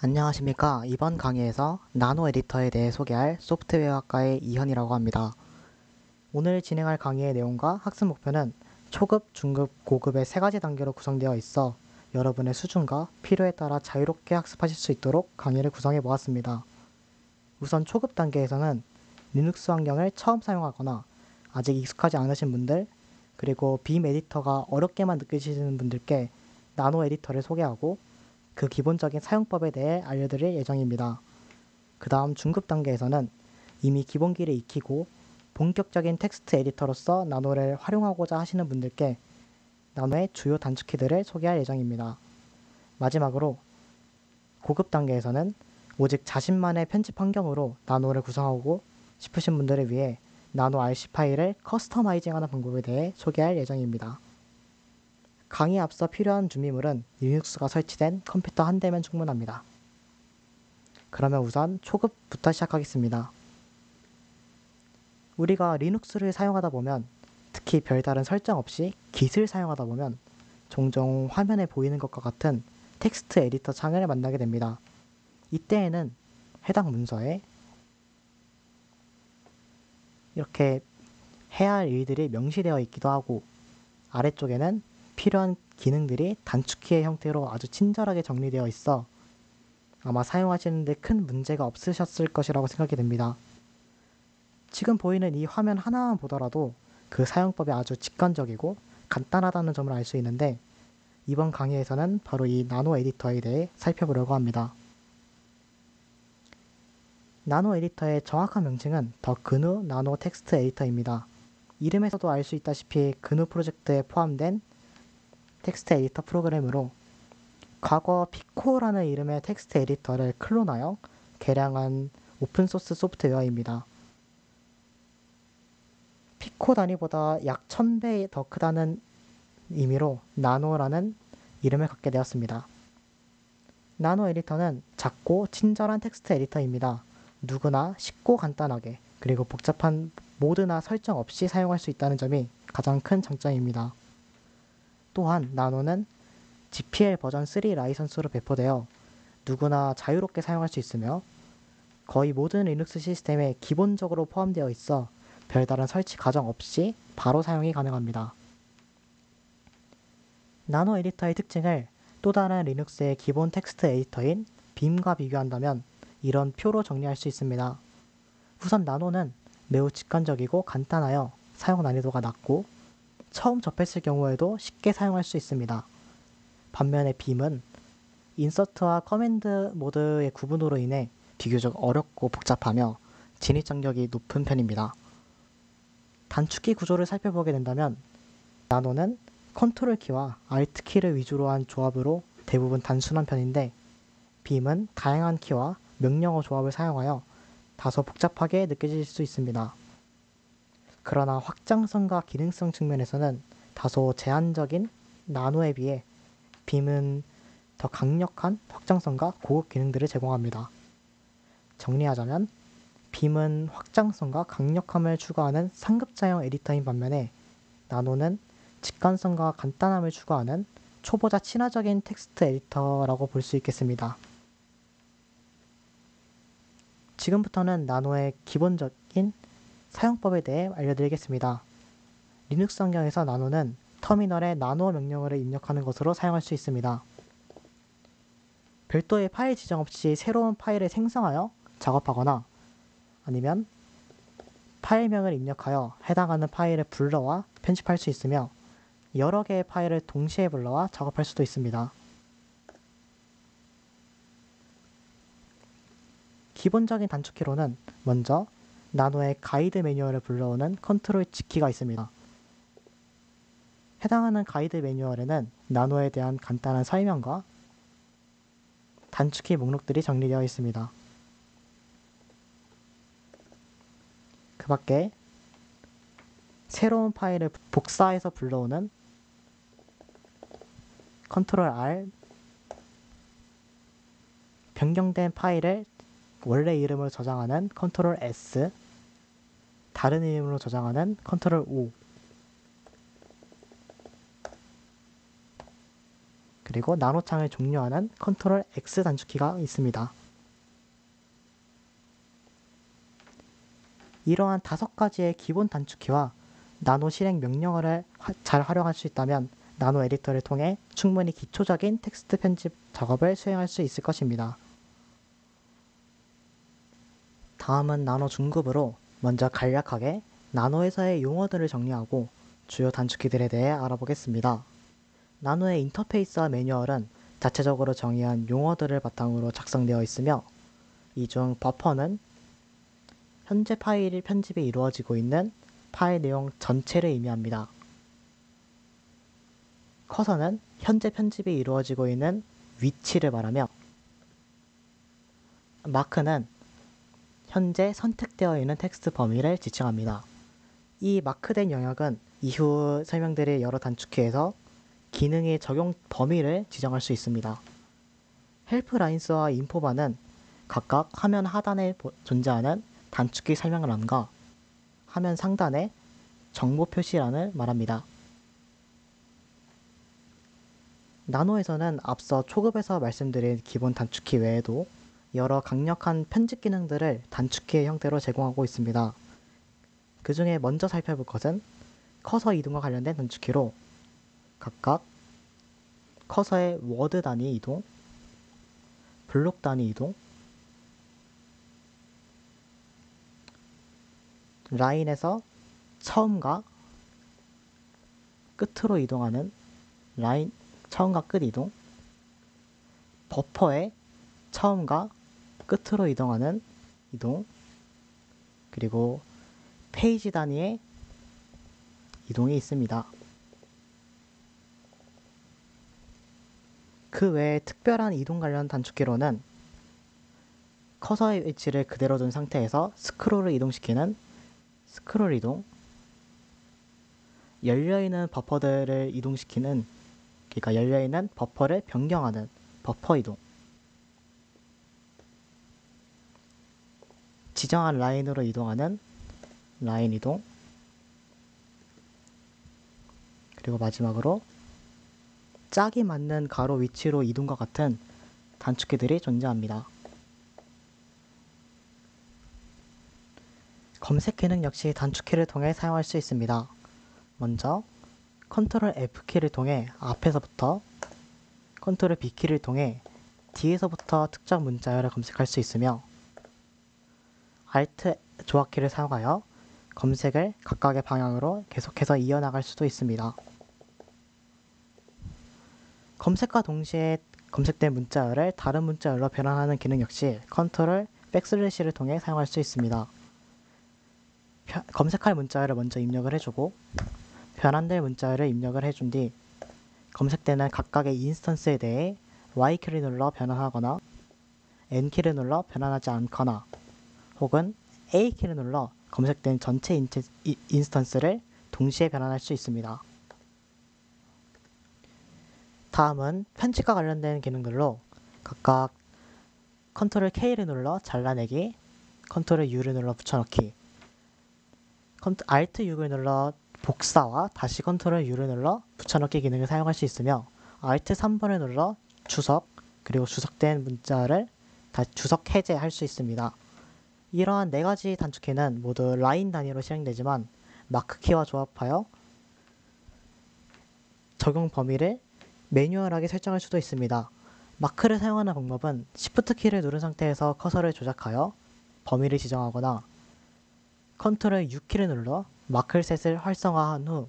안녕하십니까. 이번 강의에서 나노 에디터에 대해 소개할 소프트웨어학과의 이현이라고 합니다. 오늘 진행할 강의의 내용과 학습 목표는 초급, 중급, 고급의 세 가지 단계로 구성되어 있어 여러분의 수준과 필요에 따라 자유롭게 학습하실 수 있도록 강의를 구성해 보았습니다. 우선 초급 단계에서는 리눅스 환경을 처음 사용하거나 아직 익숙하지 않으신 분들, 그리고 빔 에디터가 어렵게만 느끼시는 분들께 나노 에디터를 소개하고 그 기본적인 사용법에 대해 알려드릴 예정입니다. 그 다음 중급 단계에서는 이미 기본기를 익히고 본격적인 텍스트 에디터로서 나노를 활용하고자 하시는 분들께 나노의 주요 단축키들을 소개할 예정입니다. 마지막으로 고급 단계에서는 오직 자신만의 편집 환경으로 나노를 구성하고 싶으신 분들을 위해 나노 RC 파일을 커스터마이징하는 방법에 대해 소개할 예정입니다. 강의에 앞서 필요한 준비물은 리눅스가 설치된 컴퓨터 한 대면 충분합니다. 그러면 우선 초급부터 시작하겠습니다. 우리가 리눅스를 사용하다 보면, 특히 별다른 설정 없이 Git을 사용하다 보면 종종 화면에 보이는 것과 같은 텍스트 에디터 창을 만나게 됩니다. 이때에는 해당 문서에 이렇게 해야 할 일들이 명시되어 있기도 하고, 아래쪽에는 필요한 기능들이 단축키의 형태로 아주 친절하게 정리되어 있어 아마 사용하시는데 큰 문제가 없으셨을 것이라고 생각이 됩니다. 지금 보이는 이 화면 하나만 보더라도 그 사용법이 아주 직관적이고 간단하다는 점을 알 수 있는데, 이번 강의에서는 바로 이 나노 에디터에 대해 살펴보려고 합니다. 나노 에디터의 정확한 명칭은 더 그누 나노 텍스트 에디터입니다. 이름에서도 알 수 있다시피 그누 프로젝트에 포함된 텍스트 에디터 프로그램으로 과거 피코라는 이름의 텍스트 에디터를 클론하여 개량한 오픈소스 소프트웨어입니다. 피코 단위보다 약 1000배 더 크다는 의미로 나노라는 이름을 갖게 되었습니다. 나노 에디터는 작고 친절한 텍스트 에디터입니다. 누구나 쉽고 간단하게, 그리고 복잡한 모드나 설정 없이 사용할 수 있다는 점이 가장 큰 장점입니다. 또한 나노는 GPL 버전 3 라이선스로 배포되어 누구나 자유롭게 사용할 수 있으며 거의 모든 리눅스 시스템에 기본적으로 포함되어 있어 별다른 설치 과정 없이 바로 사용이 가능합니다. 나노 에디터의 특징을 또 다른 리눅스의 기본 텍스트 에디터인 빔과 비교한다면 이런 표로 정리할 수 있습니다. 우선 나노는 매우 직관적이고 간단하여 사용 난이도가 낮고 처음 접했을 경우에도 쉽게 사용할 수 있습니다. 반면에 빔은 인서트와 커맨드 모드의 구분으로 인해 비교적 어렵고 복잡하며 진입 장벽이 높은 편입니다. 단축키 구조를 살펴보게 된다면 나노는 컨트롤 키와 알트 키를 위주로 한 조합으로 대부분 단순한 편인데, 빔은 다양한 키와 명령어 조합을 사용하여 다소 복잡하게 느껴질 수 있습니다. 그러나 확장성과 기능성 측면에서는 다소 제한적인 나노에 비해 빔은 더 강력한 확장성과 고급 기능들을 제공합니다. 정리하자면 빔은 확장성과 강력함을 추구하는 상급자형 에디터인 반면에 나노는 직관성과 간단함을 추구하는 초보자 친화적인 텍스트 에디터라고 볼 수 있겠습니다. 지금부터는 나노의 기본적인 사용법에 대해 알려드리겠습니다. 리눅스 환경에서 나노는 터미널에 나노 명령어를 입력하는 것으로 사용할 수 있습니다. 별도의 파일 지정 없이 새로운 파일을 생성하여 작업하거나 아니면 파일명을 입력하여 해당하는 파일을 불러와 편집할 수 있으며 여러 개의 파일을 동시에 불러와 작업할 수도 있습니다. 기본적인 단축키로는 먼저 나노의 가이드 매뉴얼을 불러오는 컨트롤 G키가 있습니다. 해당하는 가이드 매뉴얼에는 나노에 대한 간단한 설명과 단축키 목록들이 정리되어 있습니다. 그 밖에 새로운 파일을 복사해서 불러오는 컨트롤 R, 변경된 파일을 원래 이름으로 저장하는 컨트롤 S, 다른 이름으로 저장하는 컨트롤 O, 그리고 나노창을 종료하는 컨트롤 X 단축키가 있습니다. 이러한 5가지의 기본 단축키와 나노 실행 명령어를 잘 활용할 수 있다면 나노 에디터를 통해 충분히 기초적인 텍스트 편집 작업을 수행할 수 있을 것입니다. 다음은 나노 중급으로 먼저 간략하게 나노에서의 용어들을 정리하고 주요 단축키들에 대해 알아보겠습니다. 나노의 인터페이스와 매뉴얼은 자체적으로 정의한 용어들을 바탕으로 작성되어 있으며 이 중 버퍼는 현재 파일 편집이 이루어지고 있는 파일 내용 전체를 의미합니다. 커서는 현재 편집이 이루어지고 있는 위치를 말하며 마크는 현재 선택되어 있는 텍스트 범위를 지칭합니다. 이 마크된 영역은 이후 설명드릴 여러 단축키에서 기능의 적용 범위를 지정할 수 있습니다. 헬프라인스와 인포바는 각각 화면 하단에 존재하는 단축키 설명란과 화면 상단의 정보 표시란을 말합니다. 나노에서는 앞서 초급에서 말씀드린 기본 단축키 외에도 여러 강력한 편집 기능들을 단축키의 형태로 제공하고 있습니다. 그 중에 먼저 살펴볼 것은 커서 이동과 관련된 단축키로 각각 커서의 워드 단위 이동, 블록 단위 이동, 라인에서 처음과 끝으로 이동하는 라인 처음과 끝 이동, 버퍼의 처음과 끝으로 이동하는 이동, 그리고 페이지 단위의 이동이 있습니다. 그 외에 특별한 이동 관련 단축키로는 커서의 위치를 그대로 둔 상태에서 스크롤을 이동시키는 스크롤 이동, 열려있는 버퍼들을 이동시키는, 그러니까 열려있는 버퍼를 변경하는 버퍼 이동, 지정한 라인으로 이동하는 라인 이동, 그리고 마지막으로 짝이 맞는 가로 위치로 이동과 같은 단축키들이 존재합니다. 검색 기능 역시 단축키를 통해 사용할 수 있습니다. 먼저 컨트롤 F키를 통해 앞에서부터, 컨트롤 B키를 통해 뒤에서부터 특정 문자열을 검색할 수 있으며 Alt 조합키를 사용하여 검색을 각각의 방향으로 계속해서 이어나갈 수도 있습니다. 검색과 동시에 검색된 문자열을 다른 문자열로 변환하는 기능 역시 컨트롤 백슬래시를 통해 사용할 수 있습니다. 검색할 문자열을 먼저 입력을 해주고 변환될 문자열을 입력을 해준 뒤 검색되는 각각의 인스턴스에 대해 Y키를 눌러 변환하거나 N키를 눌러 변환하지 않거나 혹은 A키를 눌러 검색된 전체 인스턴스를 동시에 변환할 수 있습니다. 다음은 편집과 관련된 기능들로 각각 컨트롤 K를 눌러 잘라내기, 컨트롤 U를 눌러 붙여넣기, Alt 6을 눌러 복사와 다시 컨트롤 U를 눌러 붙여넣기 기능을 사용할 수 있으며 Alt 3번을 눌러 주석, 그리고 주석된 문자를 다시 주석 해제할 수 있습니다. 이러한 4가지 단축키는 모두 라인 단위로 실행되지만 마크키와 조합하여 적용 범위를 매뉴얼하게 설정할 수도 있습니다. 마크를 사용하는 방법은 Shift 키를 누른 상태에서 커서를 조작하여 범위를 지정하거나 컨트롤 U키를 눌러 마크셋을 활성화한 후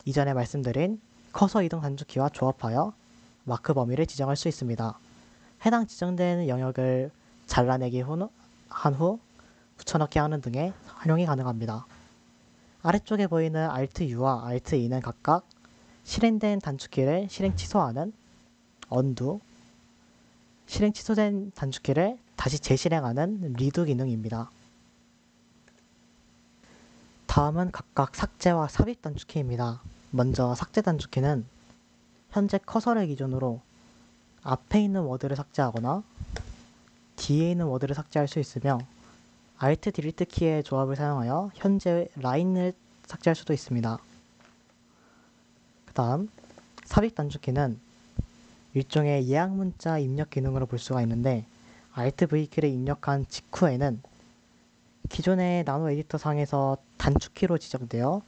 이전에 말씀드린 커서 이동 단축키와 조합하여 마크 범위를 지정할 수 있습니다. 해당 지정된 영역을 잘라내기 한 후 붙여넣기 하는 등의 활용이 가능합니다. 아래쪽에 보이는 Alt U와 Alt E는 각각 실행된 단축키를 실행 취소하는 undo, 실행 취소된 단축키를 다시 재실행하는 redo 기능입니다. 다음은 각각 삭제와 삽입 단축키입니다. 먼저 삭제 단축키는 현재 커서를 기준으로 앞에 있는 워드를 삭제하거나 뒤에 있는 워드를 삭제할 수 있으며 Alt Delete 키의 조합을 사용하여 현재 라인을 삭제할 수도 있습니다. 그 다음 삽입 단축키는 일종의 예약 문자 입력 기능으로 볼 수가 있는데 Alt V키를 입력한 직후에는 기존의 나노 에디터 상에서 단축키로 지정되어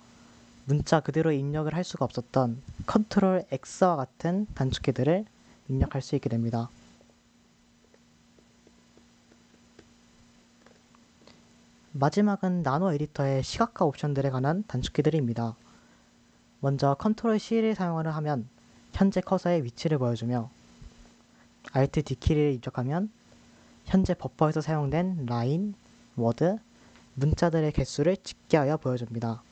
문자 그대로 입력을 할 수가 없었던 Ctrl X와 같은 단축키들을 입력할 수 있게 됩니다. 마지막은 나노 에디터의 시각화 옵션들에 관한 단축키들입니다. 먼저 Ctrl C를 사용을 하면 현재 커서의 위치를 보여주며 Alt D키를 입력하면 현재 버퍼에서 사용된 라인, 워드, 문자들의 개수를 집계하여 보여줍니다.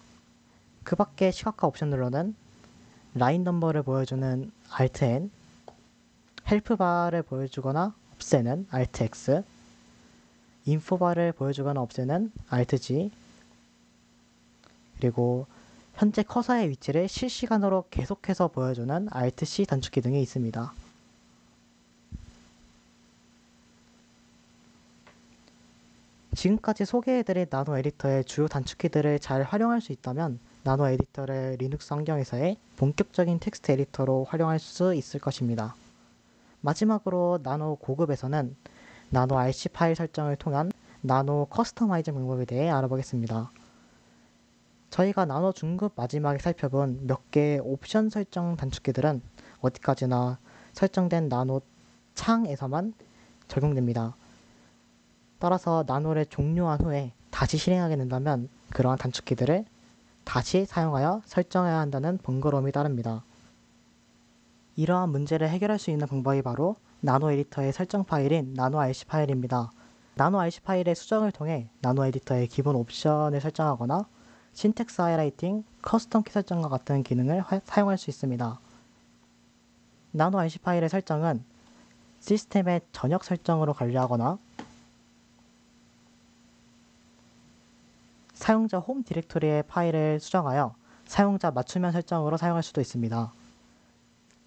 그 밖의 시각화 옵션으로는 라인 넘버를 보여주는 Alt N, 헬프바를 보여주거나 없애는 Alt X, 인포바를 보여주거나 없애는 Alt G, 그리고 현재 커서의 위치를 실시간으로 계속해서 보여주는 Alt C 단축키 등이 있습니다. 지금까지 소개해드린 나노 에디터의 주요 단축키들을 잘 활용할 수 있다면 나노 에디터를 리눅스 환경에서의 본격적인 텍스트 에디터로 활용할 수 있을 것입니다. 마지막으로 나노 고급에서는 나노 RC 파일 설정을 통한 나노 커스터마이징 방법에 대해 알아보겠습니다. 저희가 나노 중급 마지막에 살펴본 몇 개의 옵션 설정 단축키들은 어디까지나 설정된 나노 창에서만 적용됩니다. 따라서 나노를 종료한 후에 다시 실행하게 된다면 그러한 단축키들을 다시 사용하여 설정해야 한다는 번거로움이 따릅니다. 이러한 문제를 해결할 수 있는 방법이 바로 나노 에디터의 설정 파일인 나노 RC 파일입니다. 나노 RC 파일의 수정을 통해 나노 에디터의 기본 옵션을 설정하거나 신텍스 하이라이팅, 커스텀 키 설정과 같은 기능을 사용할 수 있습니다. 나노 RC 파일의 설정은 시스템의 전역 설정으로 관리하거나 사용자 홈 디렉토리의 파일을 수정하여 사용자 맞춤형 설정으로 사용할 수도 있습니다.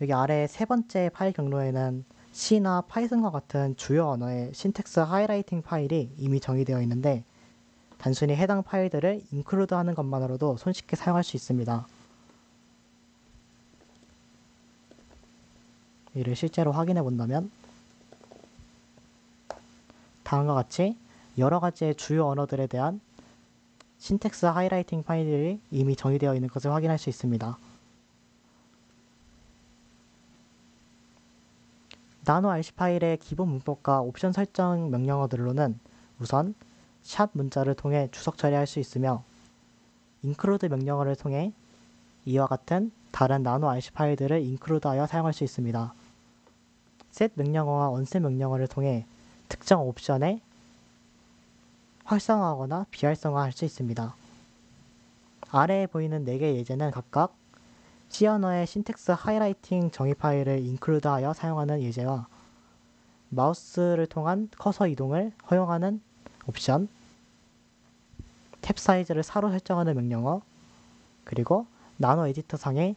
여기 아래 세 번째 파일 경로에는 C나 파이썬과 같은 주요 언어의 신텍스 하이라이팅 파일이 이미 정의되어 있는데 단순히 해당 파일들을 인클루드 하는 것만으로도 손쉽게 사용할 수 있습니다. 이를 실제로 확인해 본다면 다음과 같이 여러 가지의 주요 언어들에 대한 신텍스 하이라이팅 파일이 이미 정의되어 있는 것을 확인할 수 있습니다. 나노 RC 파일의 기본 문법과 옵션 설정 명령어들로는 우선 샵 문자를 통해 주석 처리할 수 있으며 include 명령어를 통해 이와 같은 다른 나노 RC 파일들을 include하여 사용할 수 있습니다. set 명령어와 unset 명령어를 통해 특정 옵션에 활성화하거나 비활성화할 수 있습니다. 아래에 보이는 4개의 예제는 각각 C 언어의 신텍스 하이라이팅 정의 파일을 include하여 사용하는 예제와 마우스를 통한 커서 이동을 허용하는 옵션, 탭 사이즈를 4로 설정하는 명령어, 그리고 나노 에디터 상의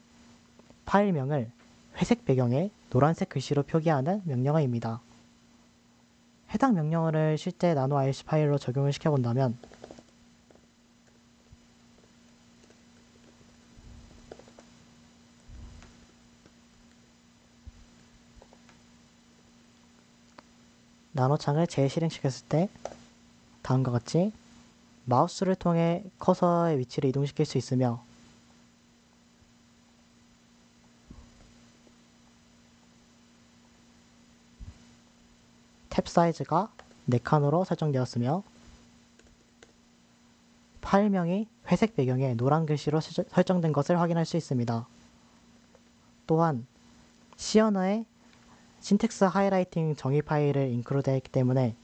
파일명을 회색 배경에 노란색 글씨로 표기하는 명령어입니다. 해당 명령어를 실제 나노 RC 파일로 적용을 시켜본다면 나노창을 재실행시켰을 때 다음과 같이 마우스를 통해 커서의 위치를 이동시킬 수 있으며 탭 사이즈가 4칸으로 설정되었으며 파일명이 회색 배경에 노란 글씨로 설정된 것을 확인할 수 있습니다. 또한 C 언어의 신텍스 하이라이팅 정의 파일을 인클루드 했기 때문에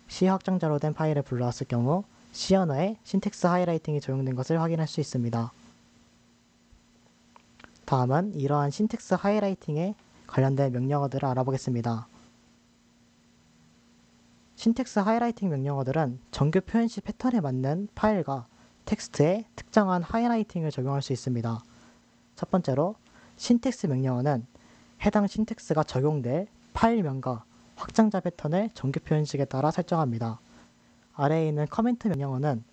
C 확장자로 된 파일을 불러왔을 경우 C 언어의 신텍스 하이라이팅이 적용된 것을 확인할 수 있습니다. 다음은 이러한 신텍스 하이라이팅에 관련된 명령어들을 알아보겠습니다. 신텍스 하이라이팅 명령어들은 정규 표현식 패턴에 맞는 파일과 텍스트에 특정한 하이라이팅을 적용할 수 있습니다. 첫 번째로 신텍스 명령어는 해당 신텍스가 적용될 파일명과 확장자 패턴을 정규 표현식에 따라 설정합니다. 아래에 있는 커멘트 명령어는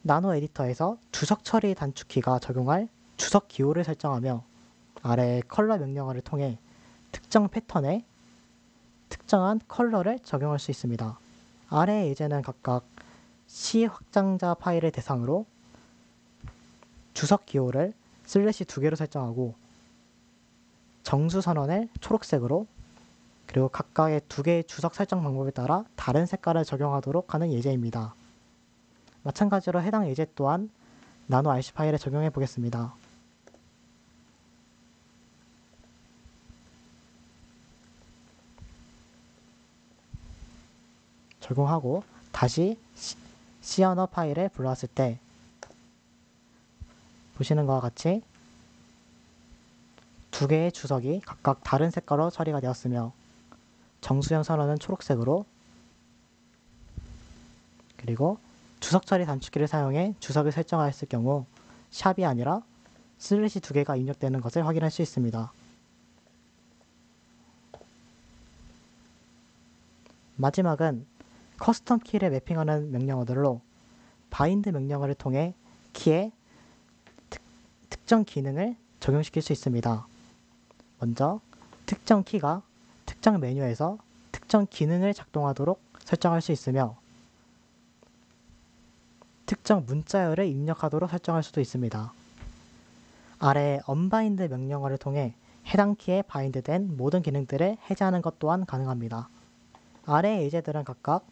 나노 에디터에서 주석 처리 단축키가 적용할 주석 기호를 설정하며 아래 컬러 명령어를 통해 특정 패턴에 특정한 컬러를 적용할 수 있습니다. 아래의 예제는 각각 C 확장자 파일을 대상으로 주석 기호를 /2개로 설정하고 정수 선언을 초록색으로 그리고 각각의 2개의 주석 설정 방법에 따라 다른 색깔을 적용하도록 하는 예제입니다. 마찬가지로 해당 예제 또한 나노 RC 파일에 적용해 보겠습니다. 적용하고 다시 C 언어 파일에 불러왔을 때 보시는 것과 같이 2개의 주석이 각각 다른 색깔로 처리가 되었으며 정수형 선언은 초록색으로 그리고 주석 처리 단축키를 사용해 주석을 설정하였을 경우 샵이 아니라 슬래시 2개가 입력되는 것을 확인할 수 있습니다. 마지막은 커스텀 키를 매핑하는 명령어들로 바인드 명령어를 통해 키에 특정 기능을 적용시킬 수 있습니다. 먼저 특정 키가 특정 메뉴에서 특정 기능을 작동하도록 설정할 수 있으며 특정 문자열을 입력하도록 설정할 수도 있습니다. 아래 언바인드 명령어를 통해 해당 키에 바인드된 모든 기능들을 해제하는 것 또한 가능합니다. 아래의 예제들은 각각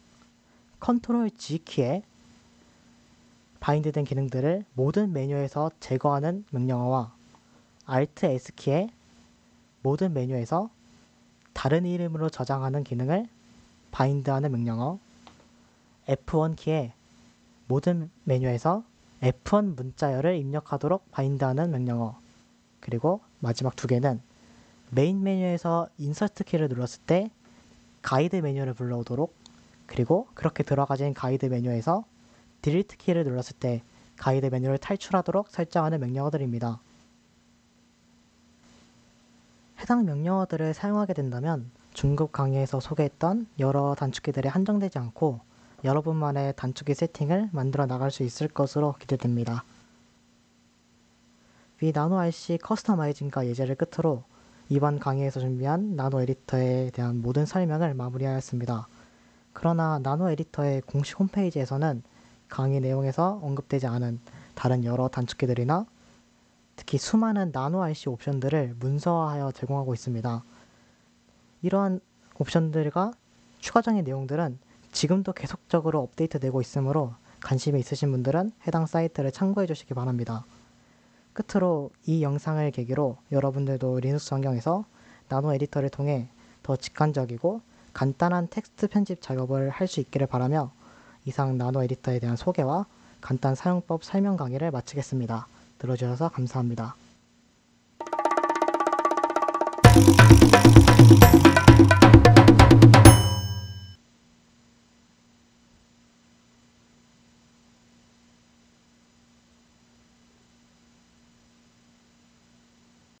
컨트롤 G 키에 바인드된 기능들을 모든 메뉴에서 제거하는 명령어와 Alt S 키에 모든 메뉴에서 다른 이름으로 저장하는 기능을 바인드하는 명령어, F1 키에 모든 메뉴에서 F1 문자열을 입력하도록 바인드하는 명령어, 그리고 마지막 2개는 메인 메뉴에서 인서트 키를 눌렀을 때 가이드 메뉴를 불러오도록, 그리고 그렇게 들어가진 가이드 메뉴에서 딜리트 키를 눌렀을 때 가이드 메뉴를 탈출하도록 설정하는 명령어들입니다. 해당 명령어들을 사용하게 된다면 중급 강의에서 소개했던 여러 단축키들이 한정되지 않고 여러분만의 단축키 세팅을 만들어 나갈 수 있을 것으로 기대됩니다. 위 나노 RC 커스터마이징과 예제를 끝으로 이번 강의에서 준비한 나노 에디터에 대한 모든 설명을 마무리하였습니다. 그러나 나노 에디터의 공식 홈페이지에서는 강의 내용에서 언급되지 않은 다른 여러 단축키들이나 특히 수많은 나노 RC 옵션들을 문서화하여 제공하고 있습니다. 이러한 옵션들과 추가적인 내용들은 지금도 계속적으로 업데이트되고 있으므로 관심이 있으신 분들은 해당 사이트를 참고해 주시기 바랍니다. 끝으로 이 영상을 계기로 여러분들도 리눅스 환경에서 나노 에디터를 통해 더 직관적이고 간단한 텍스트 편집 작업을 할 수 있기를 바라며 이상 나노 에디터에 대한 소개와 간단 사용법 설명 강의를 마치겠습니다. 들어주셔서 감사합니다.